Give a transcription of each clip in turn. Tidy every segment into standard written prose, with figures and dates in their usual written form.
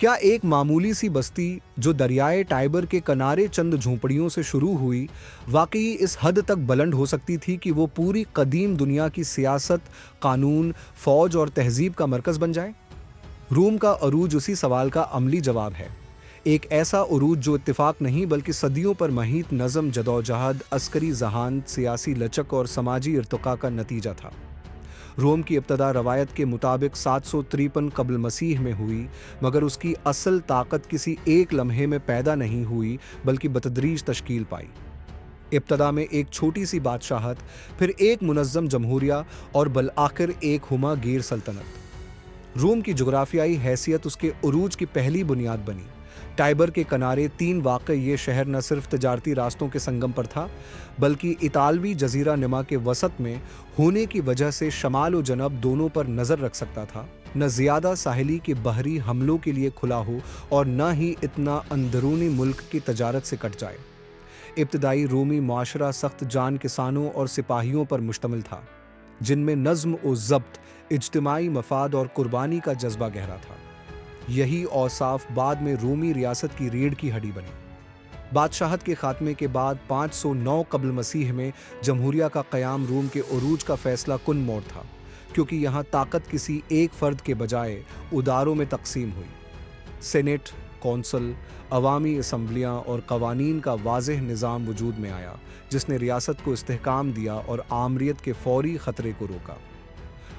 क्या एक मामूली सी बस्ती जो दरियाए टाइबर के किनारे चंद झोंपड़ियों से शुरू हुई, वाकई इस हद तक बुलंद हो सकती थी कि वो पूरी कदीम दुनिया की सियासत, कानून, फौज और तहजीब का मरकज बन जाए? रूम का अरूज उसी सवाल का अमली जवाब है। एक ऐसा उरूज जो इत्तेफाक नहीं बल्कि सदियों पर महीत नज़म, जदोजहद, अस्करी जहान, सियासी लचक और समाजी इर्तिका का नतीजा था। रोम की इब्तदा रवायत के मुताबिक 753 कब्ल मसीह में हुई, मगर उसकी असल ताकत किसी एक लम्हे में पैदा नहीं हुई बल्कि बतदरीज तश्कील पाई। इब्तदा में एक छोटी सी बादशाहत, फिर एक मुनज़्ज़म जमहूरिया और बलआखिर एक हुमा गिर सल्तनत। रोम की जुग्राफियाई हैसियत उसके उरूज की पहली बुनियाद बनी। टाइबर के किनारे 3 वाक़ ये शहर न सिर्फ तजारती रास्तों के संगम पर था, बल्कि इतालवी जजीरा नुमा के वसत में होने की वजह से शमाल और जनब दोनों पर नज़र रख सकता था। न ज़्यादा साहिली के बहरी हमलों के लिए खुला हो और न ही इतना अंदरूनी मुल्क की तजारत से कट जाए। इब्तदाई रोमी मुआशरा सख्त जान किसानों और सिपाहियों पर मुश्तमिल था, जिनमें नज़्म और ज़ब्त, इज्तिमाई मफाद और कुर्बानी का जज्बा गहरा था। यही औसाफ बाद में रोमी रियासत की रीढ़ की हड्डी बनी। बादशाहत के खात्मे के बाद 509 कब्ल मसीह में जमहूरिया का क़याम रोम के उरूज का फैसला कुन मोड़ था, क्योंकि यहाँ ताकत किसी एक फ़र्द के बजाय उदारों में तकसीम हुई। सेनेट, कौंसल, अवामी असम्बलियाँ और कवानीन का वाज़ेह निज़ाम वजूद में आया, जिसने रियासत को इस्तेहकाम दिया और आमरीत के फौरी ख़तरे को रोका।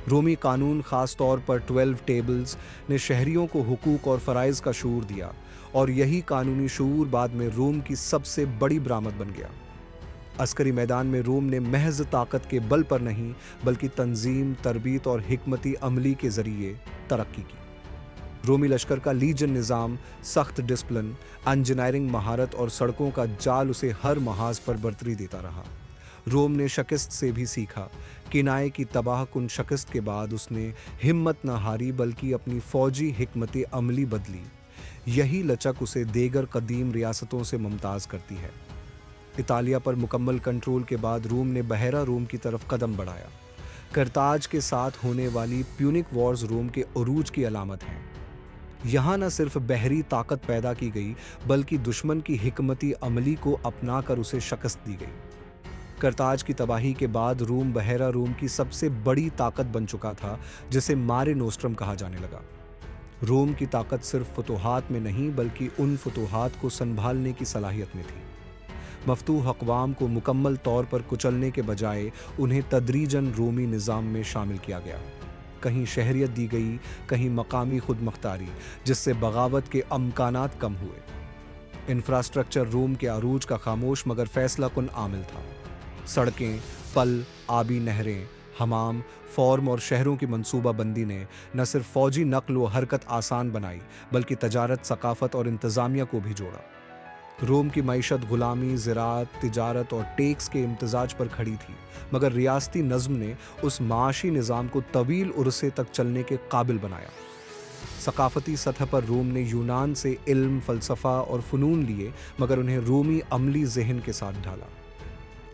रोमी कानून, ख़ास तौर पर 12 टेबल्स, ने शहरियों को हुकूक और फ़राइज़ का शऊर दिया, और यही कानूनी शऊर बाद में रोम की सबसे बड़ी बरामद बन गया। अस्करी मैदान में रोम ने महज ताकत के बल पर नहीं बल्कि तंजीम, तरबीत और हिकमती अमली के ज़रिए तरक्की की। रोमी लश्कर का लीजन निज़ाम, सख्त डिसिप्लिन, इंजीनियरिंग महारत और सड़कों का जाल उसे हर महाज पर बरतरी देता रहा। रोम ने शिकस्त से भी सीखा। किनाए की तबाह कुन शिकस्त के बाद उसने हिम्मत न हारी बल्कि अपनी फौजी हिकमत अमली बदली। यही लचक उसे देगर कदीम रियासतों से मुमताज़ करती है। इतालिया पर मुकम्मल कंट्रोल के बाद रोम ने बहरा रोम की तरफ कदम बढ़ाया। करताज के साथ होने वाली प्यूनिक वॉर्स रोम के उरूज की अलामत हैं। यहाँ न सिर्फ बहरी ताकत पैदा की गई बल्कि दुश्मन की हिकमती अमली को अपनाकर उसे शिकस्त दी गई। करताज की तबाही के बाद रोम बहरा रोम की सबसे बड़ी ताकत बन चुका था, जिसे मारे नोस्ट्रम कहा जाने लगा। रोम की ताकत सिर्फ फतूहात में नहीं बल्कि उन फतूहात को संभालने की सलाहियत में थी। मफ्तूह अक़वाम को मुकम्मल तौर पर कुचलने के बजाय उन्हें तदरीजन रोमी निज़ाम में शामिल किया गया। कहीं शहरियत दी गई, कहीं मकामी खुद मुख्तारी, जिससे बगावत के अमकानात कम हुए। इंफ्रास्ट्रक्चर रोम के अरूज का खामोश मगर फैसला कुन आमिल था। सड़कें, पल, आबी नहरें, हमाम, फॉर्म और शहरों की मंसूबा बंदी ने न सिर्फ फौजी नकल व हरकत आसान बनाई बल्कि तजारत, सकाफत और इंतज़ामिया को भी जोड़ा। रोम की मईशत गुलामी, ज़राअत, तिजारत और टैक्स के इम्तजाज पर खड़ी थी, मगर रियासती नज़्म ने उस माशी निज़ाम को तवील उरसे तक चलने के काबिल बनाया। सकाफती सतह पर रोम ने यूनान से इल्म, फ़लसफ़ा और फ़नून लिए, मगर उन्हें रोमी अमली ज़हन के साथ ढाला।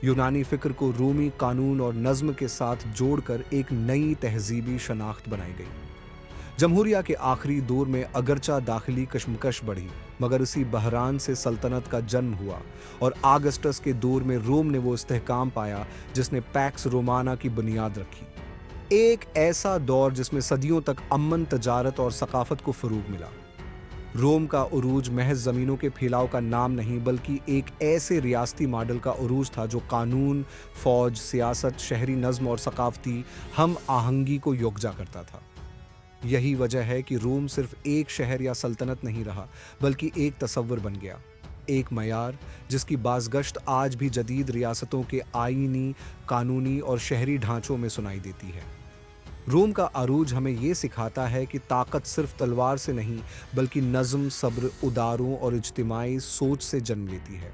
यूनानी फ़िक्र को रोमी कानून और नज़्म के साथ जोड़कर एक नई तहज़ीबी शनाख्त बनाई गई। जमहूरिया के आखिरी दौर में अगरचा दाखिली कशमकश बढ़ी, मगर इसी बहरान से सल्तनत का जन्म हुआ, और आगस्टस के दौर में रोम ने वो इस्तेहकाम पाया जिसने पैक्स रोमाना की बुनियाद रखी। एक ऐसा दौर जिसमें सदियों तक अमन, तजारत और सकाफत को फ़रोग़ मिला। रोम का उरूज महज ज़मीनों के फैलाव का नाम नहीं बल्कि एक ऐसे रियासती मॉडल का उरूज था जो कानून, फ़ौज, सियासत, शहरी नज़्म और सकाफती हम आहंगी को यकजा करता था। यही वजह है कि रोम सिर्फ एक शहर या सल्तनत नहीं रहा बल्कि एक तसव्वुर बन गया, एक मयार जिसकी बाज़गश्त आज भी जदीद रियासतों के आईनी, कानूनी और शहरी ढांचों में सुनाई देती है। रोम का अरूज हमें ये सिखाता है कि ताकत सिर्फ तलवार से नहीं बल्कि नज़्म, सब्र, उदारों और इज्तिमाई सोच से जन्म लेती है,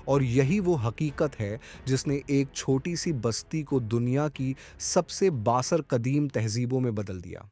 और यही वो हकीकत है जिसने एक छोटी सी बस्ती को दुनिया की सबसे बासर कदीम तहजीबों में बदल दिया।